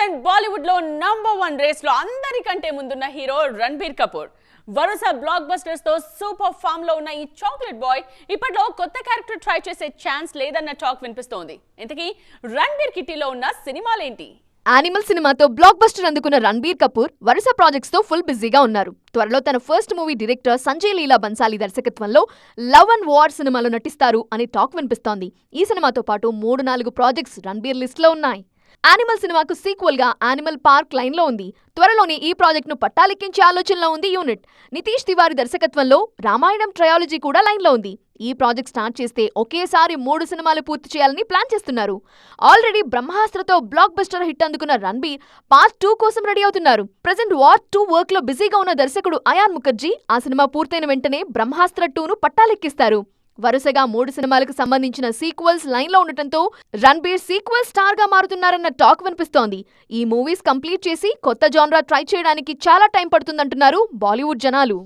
Present Bollywood లో #1 race లో అందరికంటే ముందున్న హీరో రణబీర్ కపూర్. వరుస బ్లాక్ బస్టర్స్ తో సూపర్ ఫామ్ లో ఉన్న ఈ చాక్లెట్ బాయ్ ఇప్పట్లో కొత్త క్యారెక్టర్ ట్రై చేసే ఛాన్స్ లేదన్న టాక్ వినిపిస్తోంది. ఇంతకీ రణబీర్ కిట్టీలో ఉన్న సినిమాలేంటి? యానిమల్ సినిమాతో బ్లాక్ బస్టర్ అందుకున్న రణబీర్ కపూర్ వరుస ప్రాజెక్ట్స్ తో ఫుల్ బిజీగా ఉన్నారు. త్వరలో తన ఫస్ట్ మూవీ డైరెక్టర్ సంజయ్ లీలా బన్సాలి దర్శకత్వంలో లవ్ అండ్ వార్ సినిమాలో నటిస్తారు అనే టాక్ వినిపిస్తోంది. ఈ సినిమాతో పాటు 3-4 ప్రాజెక్ట్స్ రణబీర్ లిస్ట్ లో ఉన్నాయి. యానిమల్ సినిమాకు సీక్వెల్ గా యానిమల్ పార్క్ లైన్ లో ఉంది. త్వరలోనే ఈ ప్రాజెక్ట్ ను పట్టాలెక్కించే ఆలోచనలో ఉంది యూనిట్. నితీష్ తివారీ దర్శకత్వంలో రామాయణం ట్రయాలజీ కూడా లైన్ లో ఉంది. ఈ ప్రాజెక్ట్ స్టార్ట్ చేస్తే ఒకేసారి 3 సినిమాలు పూర్తి చేయాలని ప్లాన్ చేస్తున్నారు. ఆల్రెడీ బ్రహ్మాస్త్రతో బ్లాక్ బస్టర్ హిట్ అందుకున్న రణబీర్ పార్ట్ 2 కోసం రెడీ అవుతున్నారు. ప్రెజెంట్ వార్ 2 వర్క్ లో బిజీగా ఉన్న దర్శకుడు అయాన్ ముఖర్జీ ఆ సినిమా పూర్తయిన వెంటనే బ్రహ్మాస్త్ర 2 ను పట్టాలెక్కిస్తారు. వరుసగా 3 సినిమాలకు సంబంధించిన సీక్వెల్స్ లైన్ లో ఉండటంతో రణబీర్ సీక్వెల్ స్టార్ గా మారుతున్నారన్న టాక్ వినిపిస్తోంది. ఈ మూవీస్ కంప్లీట్ చేసి కొత్త జాన్రా ట్రై చేయడానికి చాలా టైం పడుతుందంటున్నారు బాలీవుడ్ జనాలు.